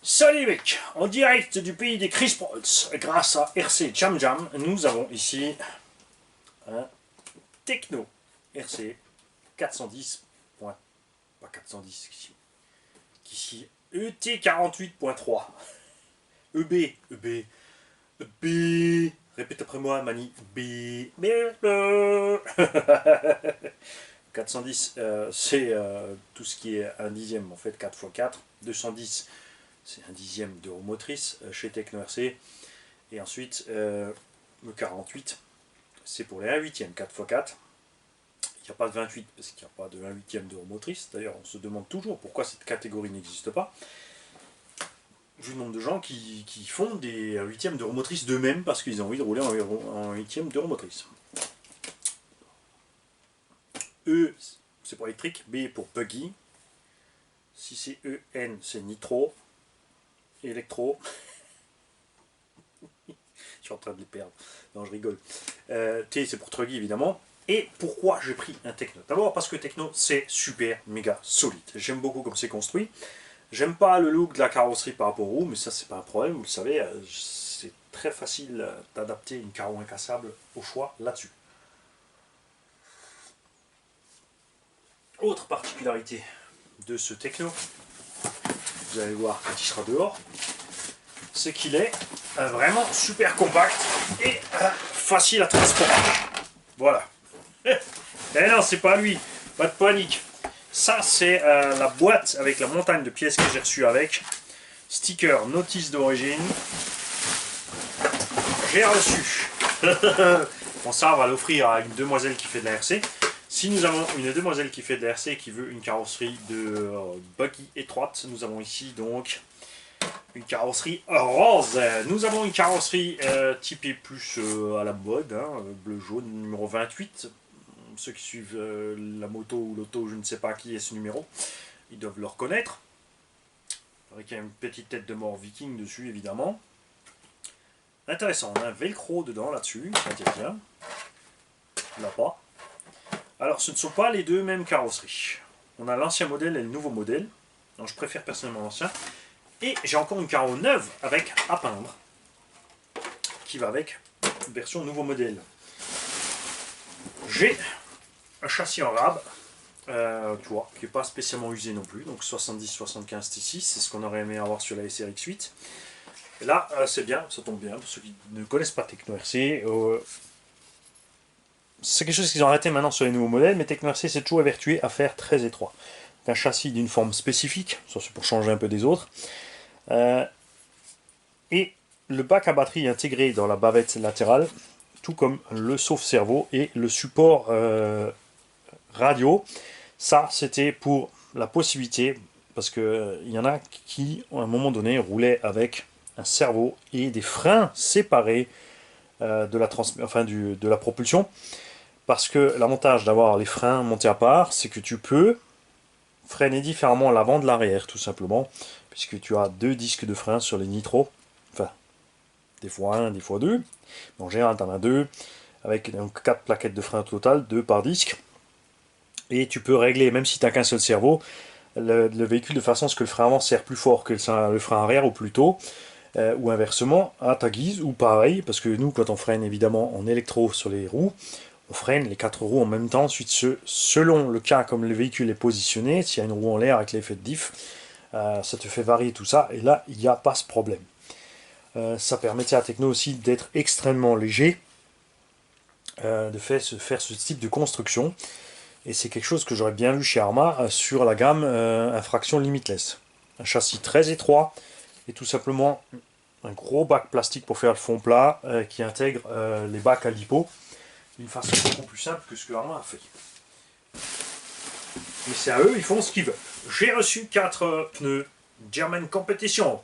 Salut les mecs, en direct du pays des Chris Prolls, grâce à RC Jam Jam, nous avons ici un Techno RC 410. Pas 410, ici ET48.3. EB, EB, EB. Répète après moi, Mani. B. 410, c'est tout ce qui est un dixième, en fait, 4 x 4. 210, c'est un dixième d'euro motrice chez Techno RC. Et ensuite, le 48, c'est pour les 1 huitième, 4 x 4. Il n'y a pas de 28 parce qu'il n'y a pas de 1 huitième d'euro motrice. D'ailleurs, on se demande toujours pourquoi cette catégorie n'existe pas. Vu le nombre de gens qui font des 1 huitième d'euro motrice d'eux-mêmes parce qu'ils ont envie de rouler en 1 huitième d'euro motrice. E, c'est pour électrique. B pour buggy. Si c'est E, N, c'est nitro. Électro. Je suis en train de les perdre. Non, je rigole. T, c'est pour truggy, évidemment. Et pourquoi j'ai pris un Techno? D'abord parce que Techno, c'est super, méga solide. J'aime beaucoup comme c'est construit. J'aime pas le look de la carrosserie par rapport aux roues, mais ça, c'est pas un problème. Vous le savez, c'est très facile d'adapter une carreau incassable au choix là-dessus. Autre particularité de ce Techno, vous allez voir quand il sera dehors, c'est qu'il est vraiment super compact et facile à transporter. Voilà. Eh non, c'est pas lui, pas de panique. Ça, c'est la boîte avec la montagne de pièces que j'ai reçue avec. Sticker, notice d'origine. J'ai reçu. Bon, ça, on va l'offrir à une demoiselle qui fait de la RC. Si nous avons une demoiselle qui fait de la RC et qui veut une carrosserie de buggy étroite, nous avons ici donc une carrosserie rose. Nous avons une carrosserie typée plus à la mode, hein, bleu-jaune, numéro 28. Ceux qui suivent la moto ou l'auto, je ne sais pas qui est ce numéro, ils doivent le reconnaître. Avec une petite tête de mort viking dessus, évidemment. Intéressant, on a un velcro dedans, là-dessus, ça tient bien. Là pas. Alors, ce ne sont pas les deux mêmes carrosseries. On a l'ancien modèle et le nouveau modèle. Donc, je préfère personnellement l'ancien. Et j'ai encore une carreau neuve avec à peindre, qui va avec version nouveau modèle. J'ai un châssis en rab, tu vois, qui n'est pas spécialement usé non plus, donc 70-75 T6, c'est ce qu'on aurait aimé avoir sur la SRX8. Et là, c'est bien, ça tombe bien, pour ceux qui ne connaissent pas Techno RC. C'est quelque chose qu'ils ont arrêté maintenant sur les nouveaux modèles, mais Techno RC s'est toujours évertué à faire très étroit. Un châssis d'une forme spécifique, ça c'est pour changer un peu des autres. Et le bac à batterie intégré dans la bavette latérale, tout comme le sauve-cerveau et le support radio. Ça, c'était pour la possibilité, parce qu'il y en a qui, à un moment donné, roulaient avec un cerveau et des freins séparés de la propulsion. Parce que l'avantage d'avoir les freins montés à part, c'est que tu peux freiner différemment l'avant de l'arrière, tout simplement, puisque tu as deux disques de frein sur les nitros, enfin, des fois un, des fois deux, mais en général, tu en as deux, avec donc 4 plaquettes de frein au total, 2 par disque, et tu peux régler, même si tu n'as qu'un seul cerveau, le véhicule de façon à ce que le frein avant serre plus fort que le frein arrière, ou plus tôt, ou inversement, à ta guise, ou pareil, parce que nous, quand on freine évidemment en électro sur les roues, on freine les 4 roues en même temps. Ensuite, selon le cas comme le véhicule est positionné, s'il y a une roue en l'air avec l'effet de diff, ça te fait varier tout ça, et là, il n'y a pas ce problème. Ça permettait à Techno aussi d'être extrêmement léger, de faire ce type de construction, et c'est quelque chose que j'aurais bien vu chez Arma sur la gamme Infraction Limitless. Un châssis très étroit, et tout simplement un gros bac plastique pour faire le fond plat, qui intègre les bacs à lipo, d'une façon beaucoup plus simple que ce que Arma a fait. Mais c'est à eux, ils font ce qu'ils veulent. J'ai reçu 4 pneus German Competition.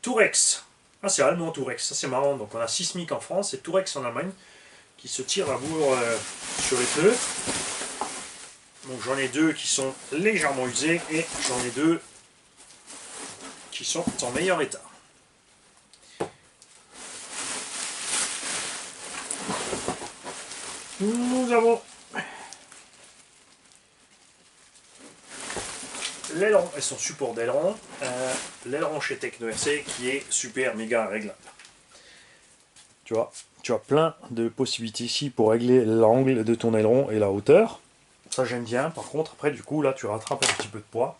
Tourex. Ah, c'est allemand Tourex, ça c'est marrant. Donc on a Sismic en France et Tourex en Allemagne qui se tirent à bourre sur les pneus. Donc j'en ai 2 qui sont légèrement usés et j'en ai 2 qui sont en meilleur état. Nous avons l'aileron et son support d'aileron, l'aileron chez Techno RC qui est super méga réglable. Tu vois, tu as plein de possibilités ici pour régler l'angle de ton aileron et la hauteur. Ça j'aime bien. Par contre, après du coup, là tu rattrapes un petit peu de poids.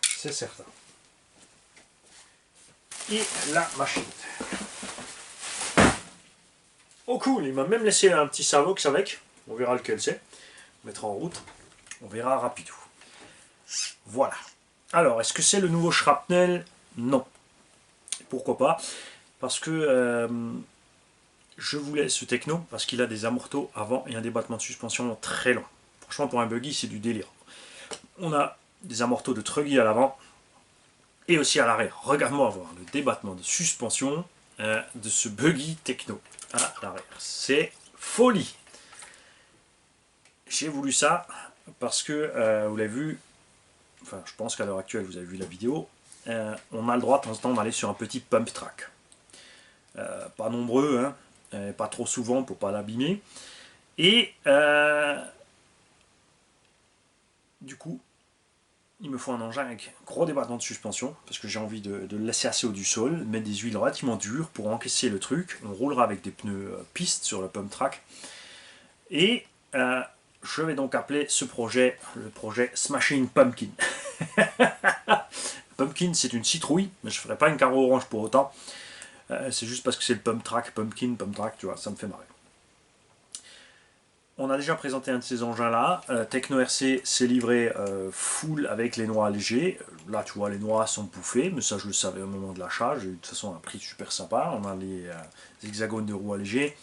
C'est certain. Et la machine. Oh cool, il m'a même laissé un petit Savox avec. On verra lequel c'est. On mettra en route. On verra rapidement. Voilà. Alors, est-ce que c'est le nouveau Shrapnel? Non. Pourquoi pas? Parce que je voulais ce Techno, parce qu'il a des amortos avant et un débattement de suspension très long. Franchement, pour un buggy, c'est du délire. On a des amortos de Truggy à l'avant et aussi à l'arrière. Regarde-moi voir le débattement de suspension de ce buggy Techno à l'arrière. C'est folie. J'ai voulu ça parce que, vous l'avez vu, enfin je pense qu'à l'heure actuelle vous avez vu la vidéo, on a le droit de temps en temps d'aller sur un petit pump track. Pas nombreux, hein, pas trop souvent pour pas l'abîmer. Et du coup, il me faut un engin avec gros débattement de suspension, parce que j'ai envie de le laisser assez haut du sol, mettre des huiles relativement dures pour encaisser le truc. On roulera avec des pneus piste sur le pump track. Et je vais donc appeler ce projet le projet Smashing Pumpkin. Pumpkin, c'est une citrouille, mais je ne ferai pas une carreau orange pour autant. C'est juste parce que c'est le pump track, Pumpkin, pump track, tu vois, ça me fait marrer. On a déjà présenté un de ces engins-là. Techno RC s'est livré full avec les noix légers. Là, tu vois, les noix sont bouffées, mais ça, je le savais au moment de l'achat. J'ai eu de toute façon un prix super sympa. On a les hexagones de roues allégées.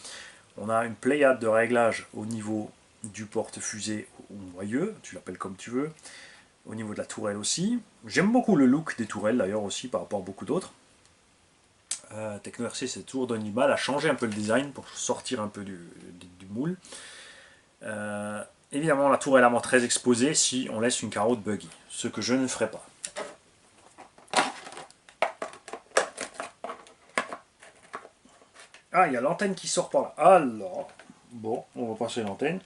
On a une pléiade de réglage au niveau du porte-fusée ou noyeux, tu l'appelles comme tu veux. Au niveau de la tourelle aussi. J'aime beaucoup le look des tourelles d'ailleurs aussi par rapport à beaucoup d'autres. Techno RC s'est toujours donné du mal à changer un peu le design pour sortir un peu du moule. Évidemment la tourelle avant très exposée si on laisse une carreau de buggy, ce que je ne ferai pas. Ah, il y a l'antenne qui sort par là. Alors, bon, on va passer l'antenne.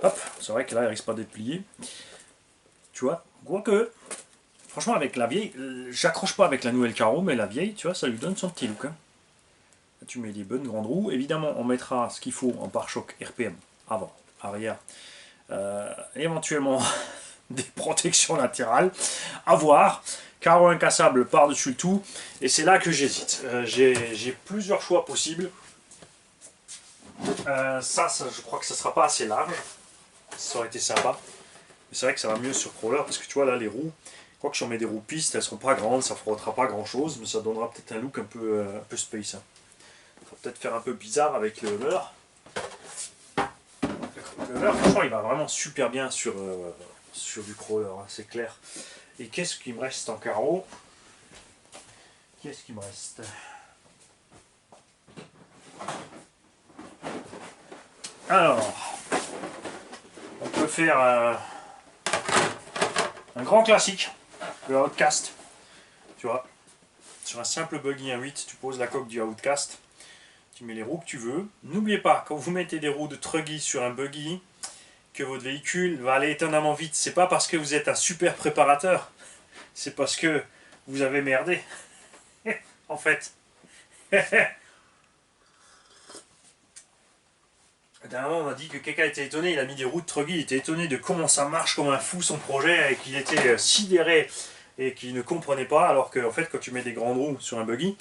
Hop, c'est vrai que là, il risque pas d'être plié. Tu vois, quoique, franchement, avec la vieille, j'accroche pas avec la nouvelle carreau, mais la vieille, tu vois, ça lui donne son petit look. Hein. Là, tu mets des bonnes grandes roues. Évidemment, on mettra ce qu'il faut en pare-choc RPM, avant, arrière. Éventuellement, des protections latérales. À voir. Carreau incassable par-dessus le tout. Et c'est là que j'hésite. J'ai plusieurs choix possibles. Ça, je crois que ça sera pas assez large. Ça aurait été sympa. Mais c'est vrai que ça va mieux sur crawler parce que tu vois là les roues, quoi que si on met des roues pistes, elles seront pas grandes, ça frottera pas grand chose, mais ça donnera peut-être un look un peu space. Hein. Ça va peut-être faire un peu bizarre avec le Hummer. Le Hummer, franchement, il va vraiment super bien sur du crawler, hein, c'est clair. Et qu'est-ce qui me reste en carreau? Qu'est-ce qui me reste? Alors, on peut faire un grand classique, le Outcast. Tu vois, sur un simple buggy 1.8, tu poses la coque du Outcast, tu mets les roues que tu veux. N'oubliez pas, quand vous mettez des roues de Truggy sur un buggy, que votre véhicule va aller étonnamment vite. C'est pas parce que vous êtes un super préparateur, c'est parce que vous avez merdé. En fait. D'un moment, on a dit que quelqu'un était étonné, il a mis des roues de Truggy, il était étonné de comment ça marche comme un fou son projet, et qu'il était sidéré et qu'il ne comprenait pas, alors que en fait, quand tu mets des grandes roues sur un buggy,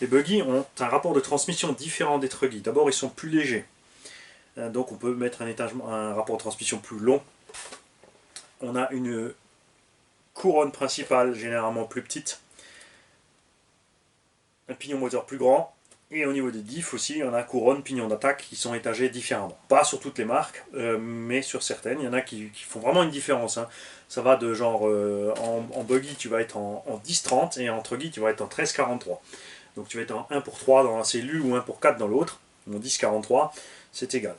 les buggy ont un rapport de transmission différent des Truggy. D'abord, ils sont plus légers. Donc on peut mettre un rapport de transmission plus long. On a une couronne principale généralement plus petite, un pignon moteur plus grand, et au niveau des diffs aussi, on a couronne, pignon d'attaque qui sont étagés différemment. Pas sur toutes les marques, mais sur certaines, il y en a qui font vraiment une différence. Hein. Ça va de genre, en buggy tu vas être en 10-30 et en truggy tu vas être en 13-43. Donc tu vas être en 1 pour 3 dans la cellule ou 1 pour 4 dans l'autre, en 10-43, c'est égal.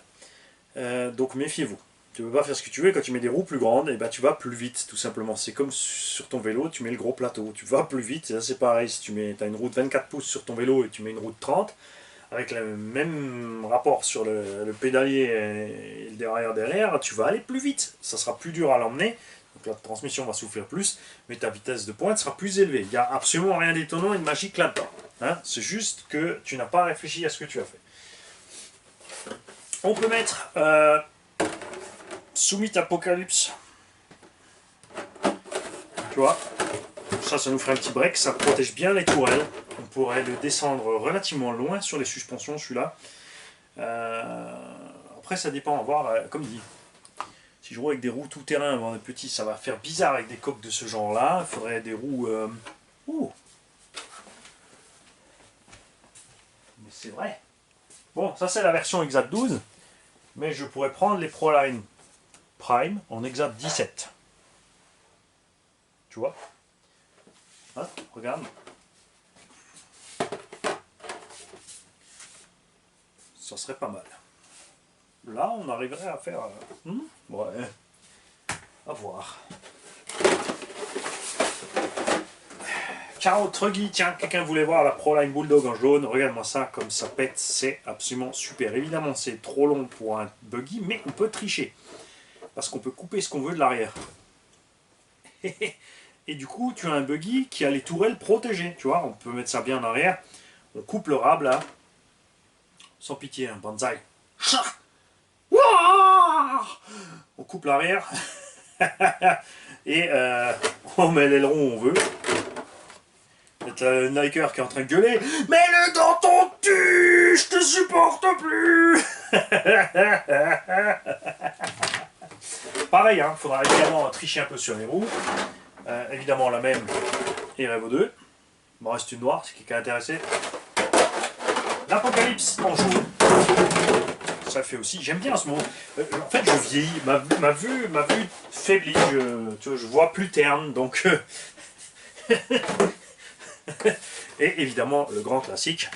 Donc méfiez-vous. Tu ne peux pas faire ce que tu veux, quand tu mets des roues plus grandes, et ben tu vas plus vite tout simplement. C'est comme sur ton vélo, tu mets le gros plateau, tu vas plus vite, et là c'est pareil, si tu as une roue de 24 pouces sur ton vélo et tu mets une roue de 30, avec le même rapport sur le pédalier et le derrière, tu vas aller plus vite. Ça sera plus dur à l'emmener, Donc la transmission va souffrir plus, mais ta vitesse de pointe sera plus élevée. Il n'y a absolument rien d'étonnant et de magique là-dedans. Hein, c'est juste que tu n'as pas réfléchi à ce que tu as fait. On peut mettre Summit Apocalypse. Tu vois, ça nous ferait un petit break, ça protège bien les tourelles. On pourrait le descendre relativement loin sur les suspensions, celui-là. Après, ça dépend, à voir, comme dit. Si je roule avec des roues tout-terrain avant des petits, ça va faire bizarre avec des coques de ce genre-là. Il faudrait des roues... Mais c'est vrai. Bon, ça c'est la version Exat 12. Mais je pourrais prendre les Proline Prime en Exat 17. Tu vois, hein, regarde. Ça serait pas mal. Là, on arriverait à faire... ouais, à voir. Ciao Truggy, tiens, quelqu'un voulait voir la Proline Bulldog en jaune. Regarde-moi ça, comme ça pète, c'est absolument super. Évidemment, c'est trop long pour un buggy, mais on peut tricher. Parce qu'on peut couper ce qu'on veut de l'arrière. Et du coup, tu as un buggy qui a les tourelles protégées. Tu vois, on peut mettre ça bien en arrière. On coupe le rab là. Sans pitié, un banzai. On coupe l'arrière. Et on met l'aileron où on veut. C'est le Niker qui est en train de gueuler. Mets-le dans ton cul, je te supporte plus. Pareil, il faudra évidemment tricher un peu sur les roues. Évidemment la même et Revo 2. Il me reste une noire, c'est qui est intéressé. L'Apocalypse en jaune. Ça fait aussi, j'aime bien en ce moment. En fait je vieillis, ma vue faiblit, je vois plus terne, donc... Et évidemment le grand classique,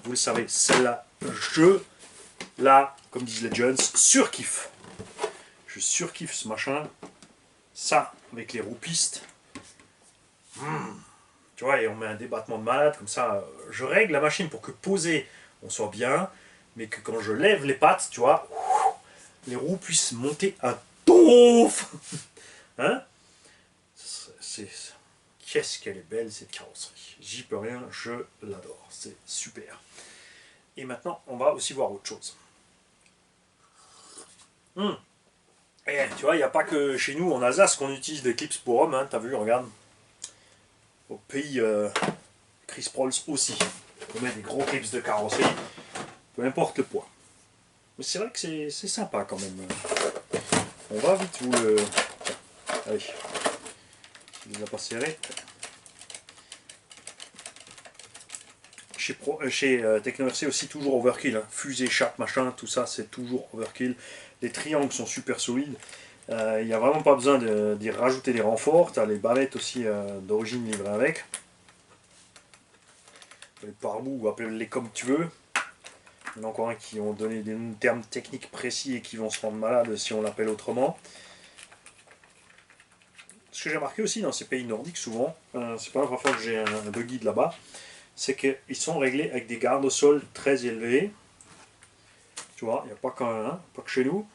vous le savez, celle-là, comme disent les jeunes, surkiffe. Je surkiffe ce machin. Ça, avec les roues pistes. Tu vois, et on met un débattement de malade, comme ça, je règle la machine pour que posé, on soit bien, mais que quand je lève les pattes, tu vois, les roues puissent monter à donf. Hein? Qu'est-ce qu'elle est belle cette carrosserie. J'y peux rien, je l'adore. C'est super. Et maintenant, on va aussi voir autre chose. Et tu vois, il n'y a pas que chez nous en Alsace qu'on utilise des clips pour hommes, hein, t'as vu, regarde. Au pays Chris Prolls aussi. On met des gros clips de carrosserie, peu importe le poids. Mais c'est vrai que c'est sympa quand même. On va vite vous le... Allez. Il n'a pas serré. Chez Techno-RC aussi, toujours overkill. Hein. Fusée, chape, machin, tout ça, c'est toujours overkill. Les triangles sont super solides. Il n'y a vraiment pas besoin d'y rajouter des renforts. Tu as les ballettes aussi d'origine livrées avec. Les pare-boues, appelle-les comme tu veux. Il y en a encore un qui ont donné des termes techniques précis et qui vont se rendre malades si on l'appelle autrement. Ce que j'ai remarqué aussi dans ces pays nordiques, souvent, c'est pas la première fois que j'ai un buggy de là-bas, c'est qu'ils sont réglés avec des gardes au sol très élevés. Tu vois, il n'y a pas pas que chez nous.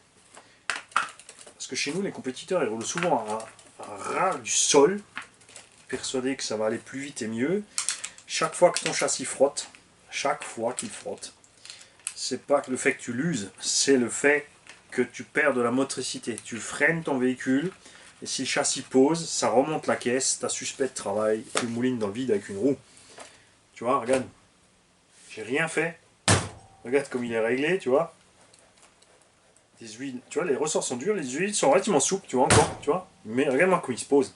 Parce que chez nous, les compétiteurs, ils roulent souvent à ras du sol, persuadés que ça va aller plus vite et mieux. Chaque fois que ton châssis frotte, c'est pas le fait que tu l'uses, c'est le fait que tu perds de la motricité. Tu freines ton véhicule, et si le châssis pose, ça remonte la caisse, ta suspecte travaille, tu moulines dans le vide avec une roue. Tu vois, regarde, j'ai rien fait. Regarde comme il est réglé, tu vois. Les huiles, tu vois, les ressorts sont durs, les huiles sont relativement souples, tu vois, encore, tu vois. Mais regarde-moi comment il se pose.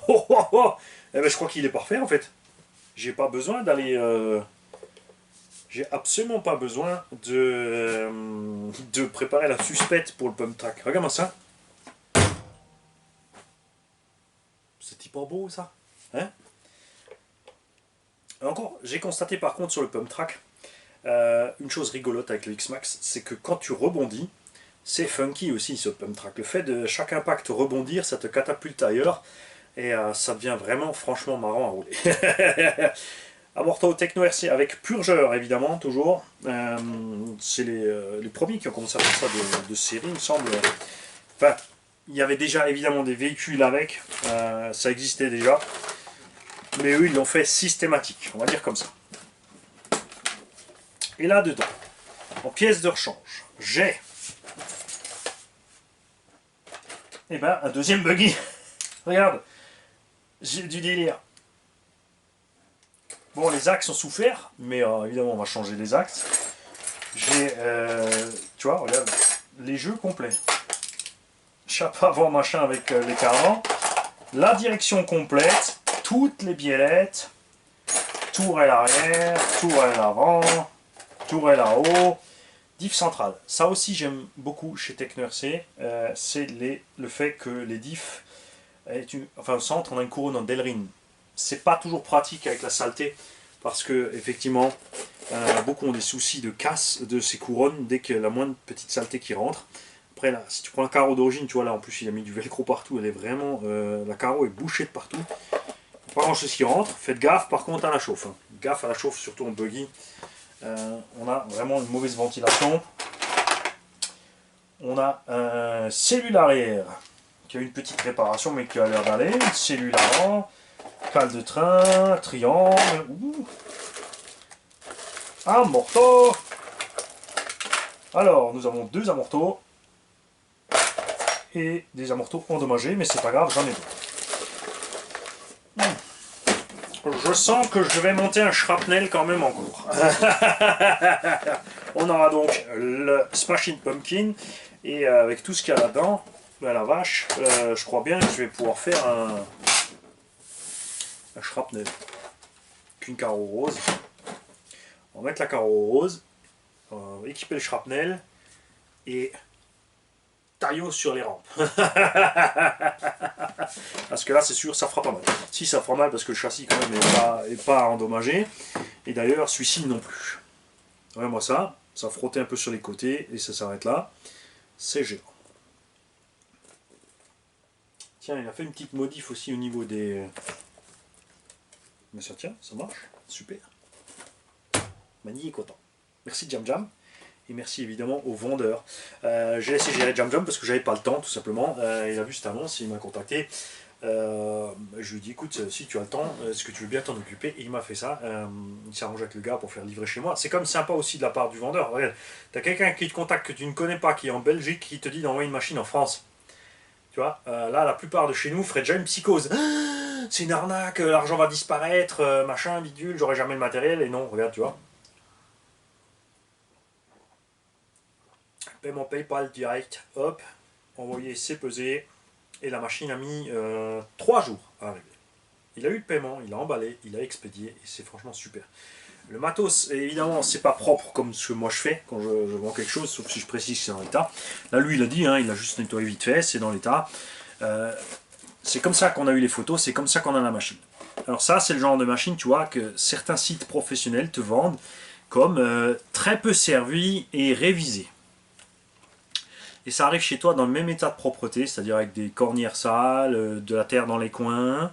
Oh, oh, oh. Eh ben, je crois qu'il est parfait, en fait. J'ai pas besoin d'aller... J'ai absolument pas besoin de préparer la suspecte pour le pump track. Regarde-moi ça. C'est hyper beau, ça. Hein? Encore, j'ai constaté par contre sur le pump track, une chose rigolote avec le X-Max, c'est que quand tu rebondis, c'est funky aussi ce pump track. Le fait de chaque impact rebondir, ça te catapulte ailleurs et ça devient vraiment franchement marrant à rouler. Aborto Techno-RC avec purgeur évidemment, toujours. C'est les premiers qui ont commencé à faire ça de série, il me semble. Enfin, il y avait déjà évidemment des véhicules avec, ça existait déjà. Mais eux, ils l'ont fait systématique, on va dire comme ça. Et là-dedans, en pièces de rechange, j'ai un deuxième buggy. Regarde, j'ai du délire. Bon, les axes sont sous fer, mais évidemment, on va changer les axes. J'ai, tu vois, regarde, les jeux complets. Chape avant, machin avec les carans. La direction complète, toutes les biellettes, tourelle arrière, tourelle avant, tourelle à haut, diff centrale. Ça aussi j'aime beaucoup chez Techner-C, c'est le fait que les diffs, au centre on a une couronne en Delrin. C'est pas toujours pratique avec la saleté, parce que effectivement, beaucoup ont des soucis de casse de ces couronnes dès qu'il y a la moindre petite saleté qui rentre. Après là, si tu prends un carreau d'origine, tu vois là en plus il a mis du velcro partout, elle est vraiment, la carreau est bouchée de partout. Pas grand chose qui rentre, faites gaffe par contre à la chauffe. Hein. Gaffe à la chauffe, surtout en buggy. On a vraiment une mauvaise ventilation. On a un cellule arrière qui a une petite réparation mais qui a l'air d'aller. Une cellule avant, cale de train, triangle. Amorto. Alors, nous avons deux amortos et des amortos endommagés, mais c'est pas grave, j'en ai deux. Je sens que je vais monter un shrapnel quand même en cours. On aura donc le Smashing Pumpkin et avec tout ce qu'il y a là-dedans, ben la vache, je crois bien que je vais pouvoir faire un shrapnel. Qu'une carreau rose. On va mettre la carreau rose, équiper le shrapnel et taillot sur les rampes. Parce que là c'est sûr ça fera pas mal. Si ça fera mal parce que le châssis quand même est pas endommagé. Et d'ailleurs celui-ci non plus. Regarde-moi ça, ça frottait un peu sur les côtés et ça s'arrête là. C'est géant. Tiens, il a fait une petite modif aussi au niveau des... Mais ça tient, ça marche, super. Mani est content. Merci Jam Jam. Et merci évidemment aux vendeurs. J'ai laissé gérer Jam Jam parce que j'avais pas le temps tout simplement. Il a vu cette annonce, il m'a contacté. Je lui ai dit écoute, si tu as le temps, est-ce que tu veux bien t'en occuper? Et il m'a fait ça. Il s'arrange avec le gars pour faire livrer chez moi. C'est comme sympa aussi de la part du vendeur. Tu as quelqu'un qui te contacte que tu ne connais pas, qui est en Belgique, qui te dit d'envoyer une machine en France. Tu vois, là la plupart de chez nous ferait déjà une psychose. C'est une arnaque, l'argent va disparaître, machin, bidule, j'aurai jamais le matériel. Et non, regarde, tu vois. Paiement PayPal direct, hop, envoyé, c'est pesé, et la machine a mis 3 jours à arriver. Il a eu le paiement, il a emballé, il a expédié, et c'est franchement super. Le matos, évidemment, c'est pas propre comme ce que moi je fais quand je vends quelque chose, sauf si je précise que c'est dans l'état. Là, lui, il a dit, hein, il a juste nettoyé vite fait, c'est dans l'état. C'est comme ça qu'on a eu les photos, c'est comme ça qu'on a la machine. Alors ça, c'est le genre de machine, tu vois, que certains sites professionnels te vendent comme très peu servi et révisé. Et ça arrive chez toi dans le même état de propreté, c'est-à-dire avec des cornières sales, de la terre dans les coins,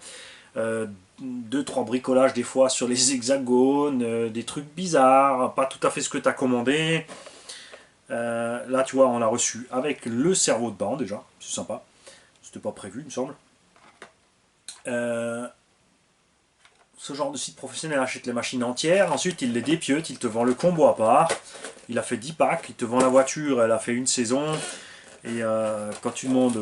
2-3 bricolages des fois sur les hexagones, des trucs bizarres, pas tout à fait ce que tu as commandé. Là tu vois on l'a reçu avec le cerveau dedans déjà, c'est sympa, c'était pas prévu il me semble. Ce genre de site professionnel achète les machines entières, ensuite il les dépieute, il te vend le combo à part, il a fait 10 packs, il te vend la voiture, elle a fait une saison, et quand tu demandes,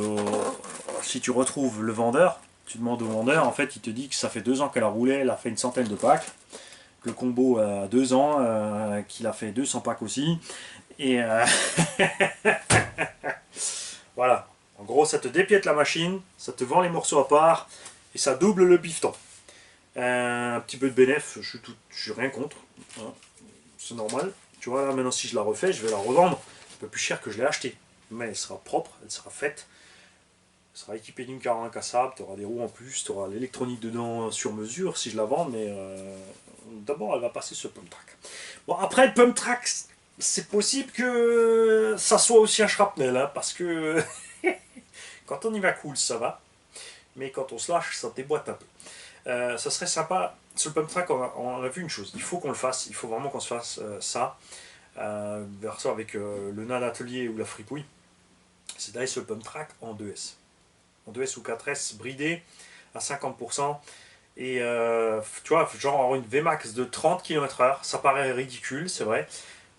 si tu retrouves le vendeur, tu demandes au vendeur, en fait il te dit que ça fait 2 ans qu'elle a roulé, elle a fait une centaine de packs, que le combo a 2 ans, qu'il a fait 200 packs aussi, et voilà, en gros ça te dépiète la machine, ça te vend les morceaux à part, et ça double le bifton. Un petit peu de bénéf, je suis rien contre, hein. C'est normal. Tu vois, là maintenant si je la refais, je vais la revendre un peu plus cher que je l'ai acheté. Mais elle sera propre, elle sera faite, elle sera équipée d'une carre incassable, tu auras des roues en plus, tu auras l'électronique dedans sur mesure si je la vends, mais d'abord elle va passer sur Pump Track. Bon après le Pump Track, c'est possible que ça soit aussi un shrapnel, hein, parce que quand on y va cool ça va, mais quand on se lâche ça déboîte un peu. Ça serait sympa, sur le Pump Track on a vu une chose, il faut qu'on le fasse, il faut vraiment qu'on se fasse ça, vers ça avec le nain d'atelier ou la fripouille, c'est d'aller sur le Pump Track en 2S. en 2S ou 4S bridé à 50%. Et tu vois, genre une Vmax de 30 km/h, ça paraît ridicule, c'est vrai.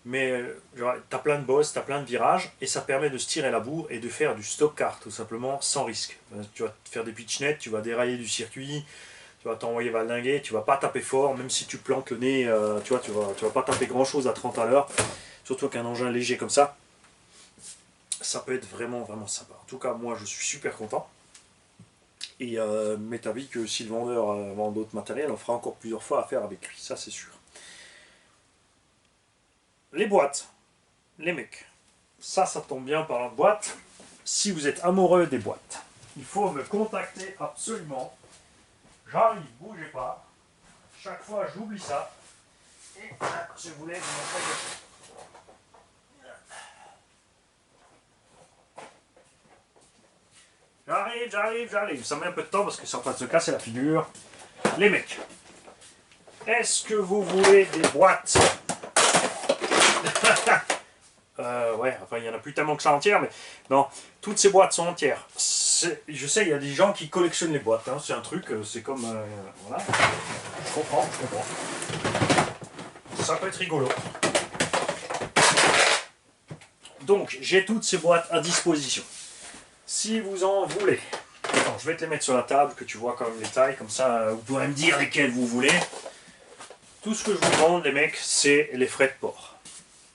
Mais tu as plein de bosses, tu as plein de virages, et ça permet de se tirer la bourre et de faire du stock car, tout simplement, sans risque. Tu vas te faire des pitchnettes, tu vas dérailler du circuit, tu vas t'envoyer valdinguer, tu vas pas taper fort, même si tu plantes le nez, tu vois, tu vas pas taper grand chose à 30 à l'heure, surtout qu'un engin léger comme ça peut être vraiment, vraiment sympa. En tout cas, moi, je suis super content. Et m'est avis que si le vendeur vend d'autres matériels, on fera encore plusieurs fois affaire avec lui, ça c'est sûr. Les boîtes, les mecs, ça tombe bien par la boîte. Si vous êtes amoureux des boîtes, il faut me contacter absolument. J'arrive, bougez pas. Chaque fois j'oublie ça. Et je voulais vous montrer. J'arrive. Ça met un peu de temps parce que c'est en train de se casser la figure. Les mecs, est-ce que vous voulez des boîtes? Ouais, enfin il y en a plus tellement que ça entière, mais non, toutes ces boîtes sont entières. Je sais, il y a des gens qui collectionnent les boîtes, hein, c'est un truc, c'est comme... voilà, je comprends. Ça peut être rigolo. Donc, j'ai toutes ces boîtes à disposition. Si vous en voulez, attends, je vais te les mettre sur la table, que tu vois quand même les tailles, comme ça, vous pourrez me dire lesquelles vous voulez. Tout ce que je vous demande, les mecs, c'est les frais de port.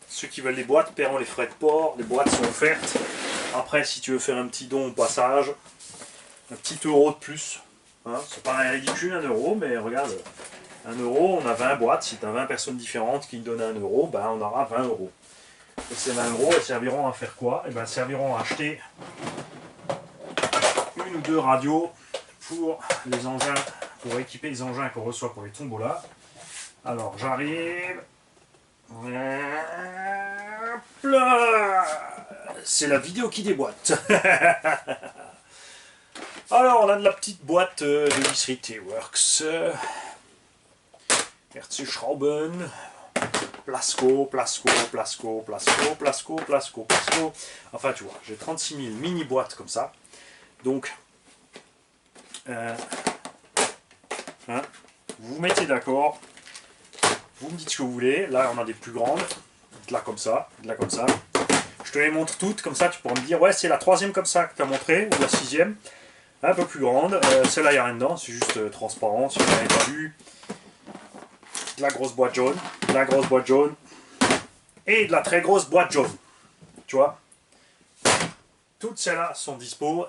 Ceux qui veulent les boîtes paieront les frais de port, les boîtes sont offertes. Après, si tu veux faire un petit don au passage, un petit euro de plus, hein, ça paraît ridicule, 1 euro, mais regarde, 1 euro, on a 20 boîtes, si tu as 20 personnes différentes qui donnent 1 euro, ben on aura 20 euros. Et ces 20 euros, elles serviront à faire quoi? Et ben, elles serviront à acheter 1 ou 2 radios pour les engins, pour équiper les engins qu'on reçoit pour les tombolas. Alors, j'arrive. C'est la vidéo qui déboîte. Alors, on a de la petite boîte de visserie T-Works. Herzschrauben. Plasco. Enfin, tu vois, j'ai 36 000 mini boîtes comme ça. Donc, hein, vous vous mettez d'accord. Vous me dites ce que vous voulez. Là, on a des plus grandes. De là comme ça. De là comme ça. Je te les montre toutes. Comme ça, tu pourras me dire, ouais, c'est la 3e comme ça que tu as montré. Ou la 6e. Un peu plus grande. Celle-là, il n'y a rien dedans. C'est juste transparent. Si vous n'avez pas vu. De la grosse boîte jaune. De la grosse boîte jaune. Et de la très grosse boîte jaune. Tu vois. Toutes celles-là sont dispo.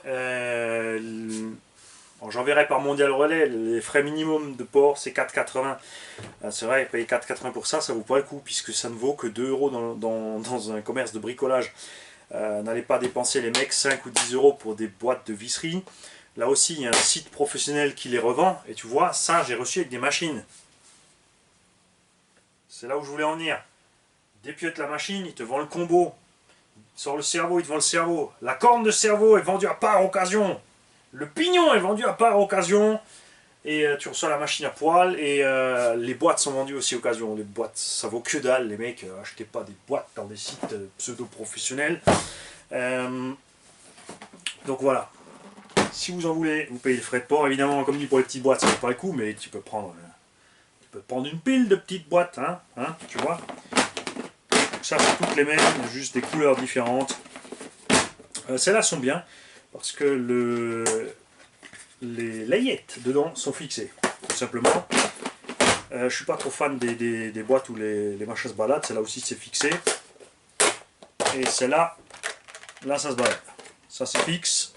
J'enverrai par Mondial Relais. Les frais minimum de port, c'est 4,80. C'est vrai, payer 4,80 pour ça, ça vaut pas le coup, puisque ça ne vaut que 2 euros dans un commerce de bricolage. N'allez pas dépenser, les mecs, 5 ou 10 euros pour des boîtes de visserie. Là aussi, il y a un site professionnel qui les revend. Et tu vois, ça, j'ai reçu avec des machines. C'est là où je voulais en venir. Dépiote la machine, il te vend le combo. Sur le cerveau, il te vend le cerveau. La corne de cerveau est vendue à part occasion. Le pignon est vendu à part occasion. Et tu reçois la machine à poil. Et les boîtes sont vendues aussi occasion. Les boîtes, ça vaut que dalle, les mecs. Achetez pas des boîtes dans des sites pseudo-professionnels. Donc voilà. Si vous en voulez, vous payez le frais de port. Évidemment, comme dit pour les petites boîtes, ça ne vaut pas le coup. Mais tu peux prendre une pile de petites boîtes. Hein, tu vois. Ça, c'est toutes les mêmes, juste des couleurs différentes. Celles-là sont bien, parce que les layettes dedans sont fixées, tout simplement. Je suis pas trop fan des boîtes où les machins se baladent, celle-là aussi c'est fixé. Et celle-là, là ça se balade. Ça c'est fixe.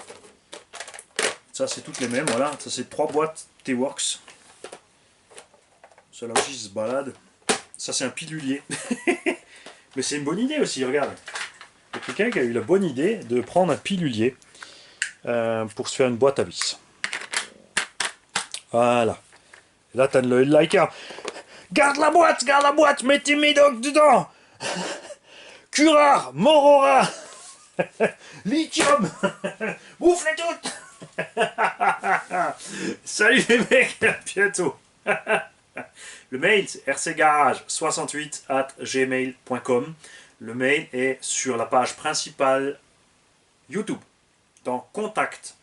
Ça c'est toutes les mêmes, voilà. Ça c'est 3 boîtes T-Works. Celle-là aussi se balade. Ça c'est un pilulier. Mais c'est une bonne idée aussi, regarde. Il y a quelqu'un qui a eu la bonne idée de prendre un pilulier pour se faire une boîte à vis. Voilà. Et là, tu as le liker. Garde la boîte, mets tes médocs dedans. Curare, Morora, lithium, bouffe-les toutes. Salut les mecs, à bientôt. Le mail, c'est rcgarage68@gmail.com. Le mail est sur la page principale YouTube, dans Contact.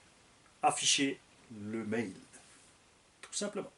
afficher le mail. Tout simplement.